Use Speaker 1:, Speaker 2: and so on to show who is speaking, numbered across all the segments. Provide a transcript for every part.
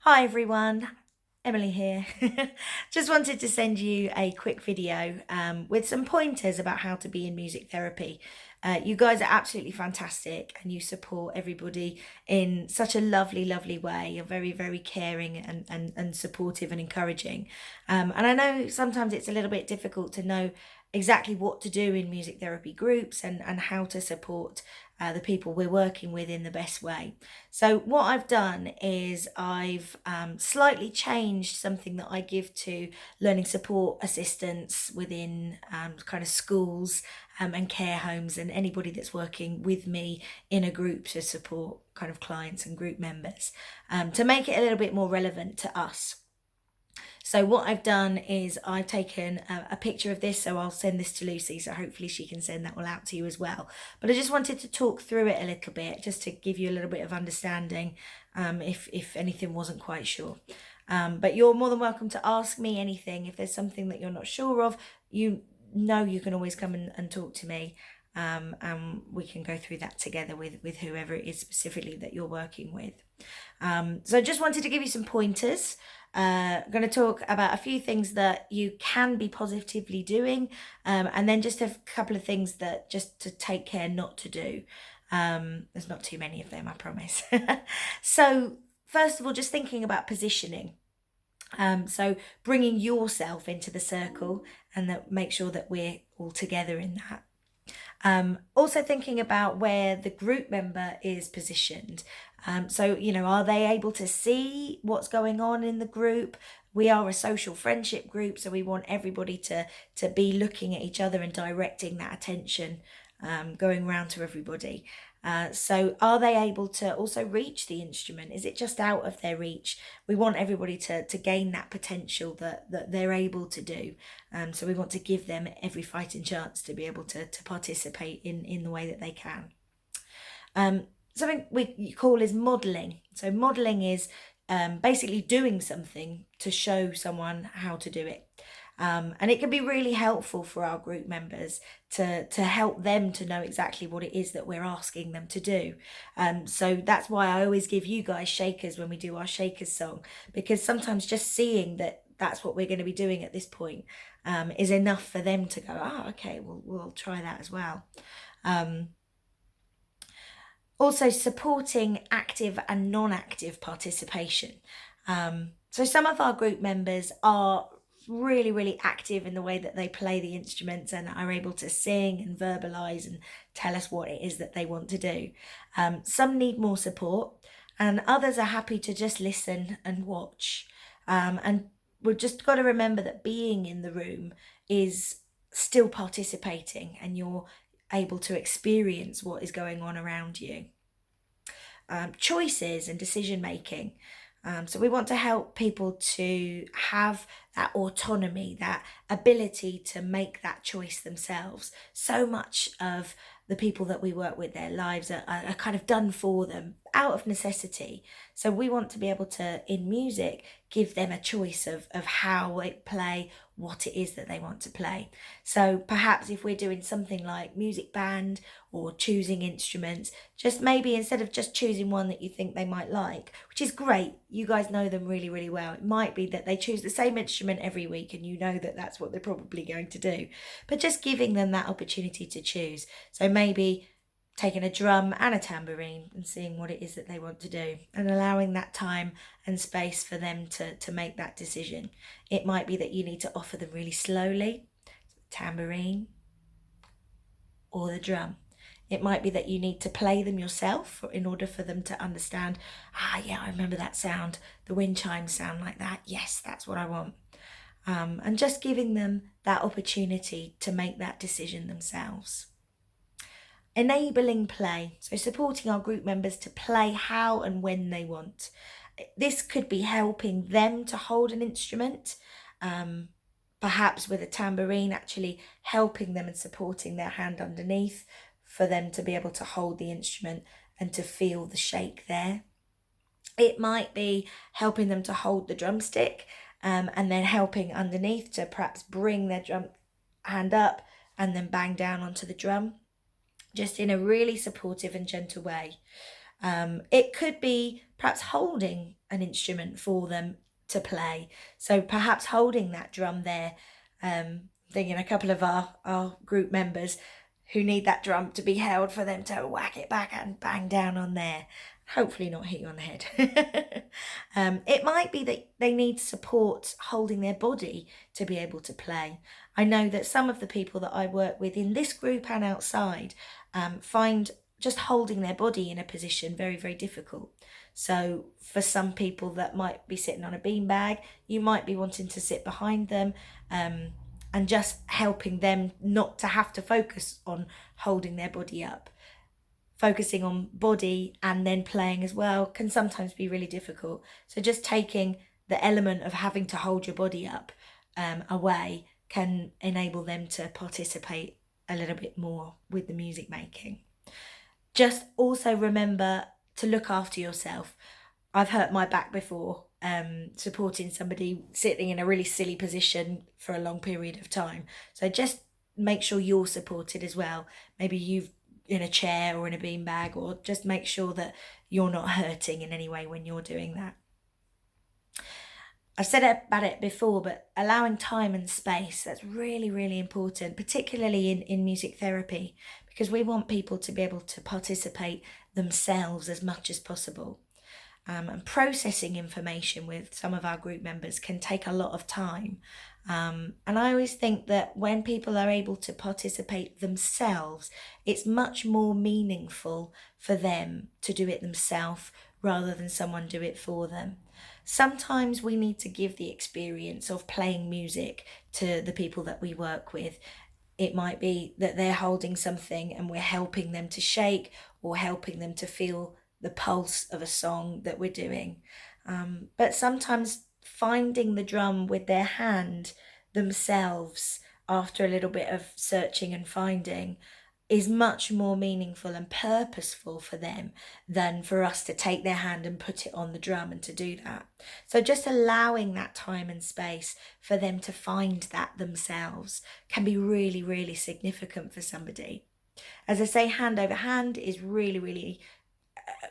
Speaker 1: Hi everyone, Emily here. Just wanted to send you a quick video with some pointers about how to be in music therapy. You guys are absolutely fantastic and you support everybody in such a lovely, lovely way. You're very, very caring and supportive and encouraging. And I know sometimes it's a little bit difficult to know exactly what to do in music therapy groups and how to support the people we're working with in the best way. So what I've done is I've slightly changed something that I give to learning support assistants within kind of schools and care homes and anybody that's working with me in a group to support kind of clients and group members to make it a little bit more relevant to us. So what I've done is I've taken a picture of this, so I'll send this to Lucy, so hopefully she can send that all out to you as well. But I just wanted to talk through it a little bit, just to give you a little bit of understanding if anything wasn't quite sure. But you're more than welcome to ask me anything. If there's something that you're not sure of, you can always come and talk to me. And we can go through that together with whoever it is specifically that you're working with. So I just wanted to give you some pointers. I'm going to talk about a few things that you can be positively doing, and then just a couple of things that just to take care not to do. There's not too many of them, I promise. So first of all, just thinking about positioning. So bringing yourself into the circle and that make sure that we're all together in that. Also thinking about where the group member is positioned. So, are they able to see what's going on in the group? We are a social friendship group, so we want everybody to be looking at each other and directing that attention going round to everybody. So are they able to also reach the instrument? Is it just out of their reach? We want everybody to gain that potential that they're able to do. So we want to give them every fighting chance to be able to participate in the way that they can. Something we call is modelling. So modelling is basically doing something to show someone how to do it. And it can be really helpful for our group members to help them to know exactly what it is that we're asking them to do. So that's why I always give you guys shakers when we do our shakers song, because sometimes just seeing that that's what we're going to be doing at this point is enough for them to go, okay, we'll try that as well. Also supporting active and non-active participation. So some of our group members are really, really active in the way that they play the instruments and are able to sing and verbalize and tell us what it is that they want to do. Some need more support and others are happy to just listen and watch. And we've just got to remember that being in the room is still participating and you're able to experience what is going on around you. Choices and decision making. So we want to help people to have that autonomy, that ability to make that choice themselves. So much of the people that we work with, their lives are kind of done for them out of necessity. So we want to be able to, in music, give them a choice of how they play, what it is that they want to play. So perhaps if we're doing something like music band or choosing instruments, just maybe instead of just choosing one that you think they might like, which is great, you guys know them really, really well. It might be that they choose the same instrument every week and you know that that's what they're probably going to do. But just giving them that opportunity to choose. So maybe taking a drum and a tambourine and seeing what it is that they want to do and allowing that time and space for them to make that decision. It might be that you need to offer them really slowly, tambourine or the drum. It might be that you need to play them yourself in order for them to understand, yeah, I remember that sound. The wind chimes sound like that. Yes, that's what I want. And just giving them that opportunity to make that decision themselves. Enabling play, so supporting our group members to play how and when they want. This could be helping them to hold an instrument, perhaps with a tambourine, actually helping them and supporting their hand underneath for them to be able to hold the instrument and to feel the shake there. It might be helping them to hold the drumstick and then helping underneath to perhaps bring their drum hand up and then bang down onto the drum, just in a really supportive and gentle way. It could be perhaps holding an instrument for them to play. So perhaps holding that drum there, thinking a couple of our group members who need that drum to be held for them to whack it back and bang down on there. Hopefully not hit you on the head. It might be that they need support holding their body to be able to play. I know that some of the people that I work with in this group and outside find just holding their body in a position very, very difficult. So for some people that might be sitting on a beanbag, you might be wanting to sit behind them, and just helping them not to have to focus on holding their body up. Focusing on body and then playing as well can sometimes be really difficult. So just taking the element of having to hold your body up away can enable them to participate a little bit more with the music making. Just also remember to look after yourself. I've hurt my back before supporting somebody sitting in a really silly position for a long period of time. So just make sure you're supported as well. Maybe you've in a chair or in a beanbag, or just make sure that you're not hurting in any way when you're doing that. I've said about it before, but allowing time and space, that's really, really important, particularly in music therapy, because we want people to be able to participate themselves as much as possible. And processing information with some of our group members can take a lot of time. And I always think that when people are able to participate themselves, it's much more meaningful for them to do it themselves rather than someone do it for them. Sometimes we need to give the experience of playing music to the people that we work with. It might be that they're holding something and we're helping them to shake or helping them to feel the pulse of a song that we're doing. But sometimes finding the drum with their hand themselves after a little bit of searching and finding is much more meaningful and purposeful for them than for us to take their hand and put it on the drum and to do that. So just allowing that time and space for them to find that themselves can be really, really significant for somebody. As I say, hand over hand is really, really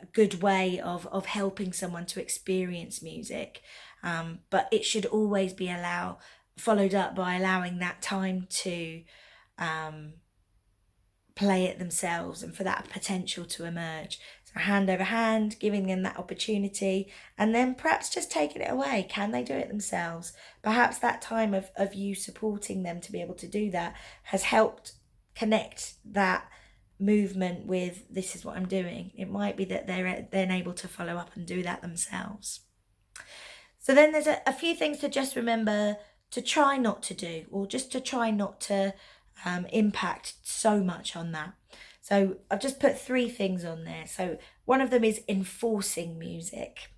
Speaker 1: a good way of helping someone to experience music. But it should always be followed up by allowing that time to play it themselves and for that potential to emerge. So hand over hand, giving them that opportunity, and then perhaps just taking it away. Can they do it themselves? Perhaps that time of you supporting them to be able to do that has helped connect that movement with this is what I'm doing. It might be that they're then able to follow up and do that themselves. So then there's a few things to just remember to try not to do, or just to try not to impact so much on that. So I've just put 3 things on there. So one of them is enforcing music.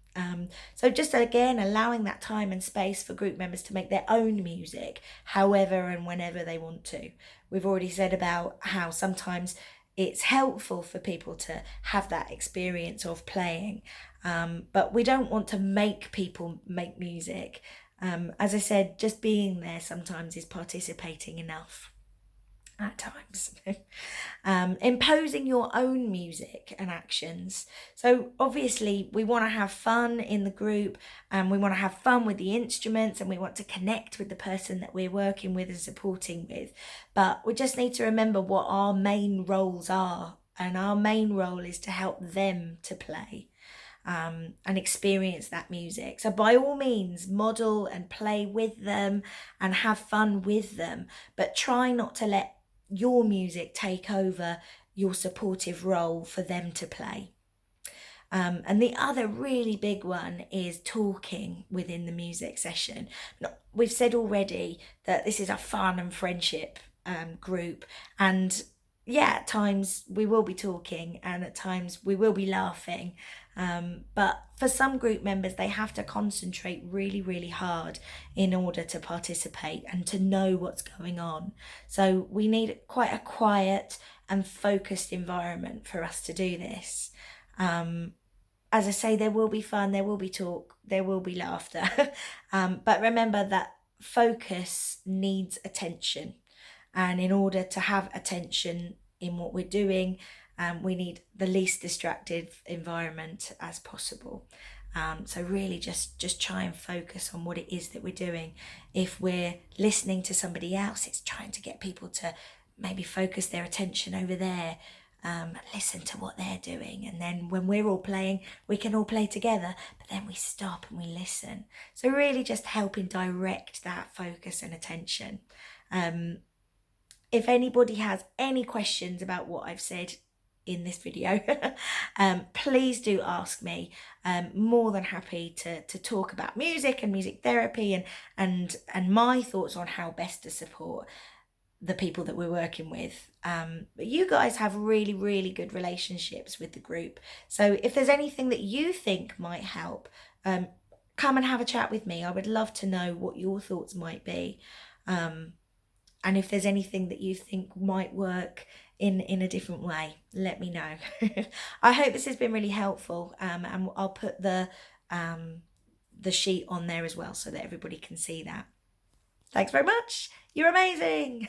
Speaker 1: So just again, allowing that time and space for group members to make their own music, however and whenever they want to. We've already said about how sometimes it's helpful for people to have that experience of playing, but we don't want to make people make music. As I said, just being there sometimes is participating enough at times. Imposing your own music and actions. So obviously we want to have fun in the group, and we want to have fun with the instruments, and we want to connect with the person that we're working with and supporting with. But we just need to remember what our main roles are, and our main role is to help them to play and experience that music. So by all means, model and play with them and have fun with them, but try not to let your music take over your supportive role for them to play. And the other really big one is talking within the music session. We've said already that this is a fun and friendship group, and yeah, at times we will be talking and at times we will be laughing. But for some group members, they have to concentrate really, really hard in order to participate and to know what's going on. So we need quite a quiet and focused environment for us to do this. As I say, there will be fun, there will be talk, there will be laughter. But remember that focus needs attention. And in order to have attention in what we're doing, we need the least distracted environment as possible. So really just try and focus on what it is that we're doing. If we're listening to somebody else, it's trying to get people to maybe focus their attention over there, listen to what they're doing. And then when we're all playing, we can all play together, but then we stop and we listen. So really just helping direct that focus and attention. If anybody has any questions about what I've said in this video, please do ask me. More than happy to talk about music and music therapy and my thoughts on how best to support the people that we're working with. But you guys have really good relationships with the group. So if there's anything that you think might help, come and have a chat with me. I would love to know what your thoughts might be. And if there's anything that you think might work in a different way, let me know. I hope this has been really helpful, and I'll put the sheet on there as well so that everybody can see that. Thanks very much. You're amazing.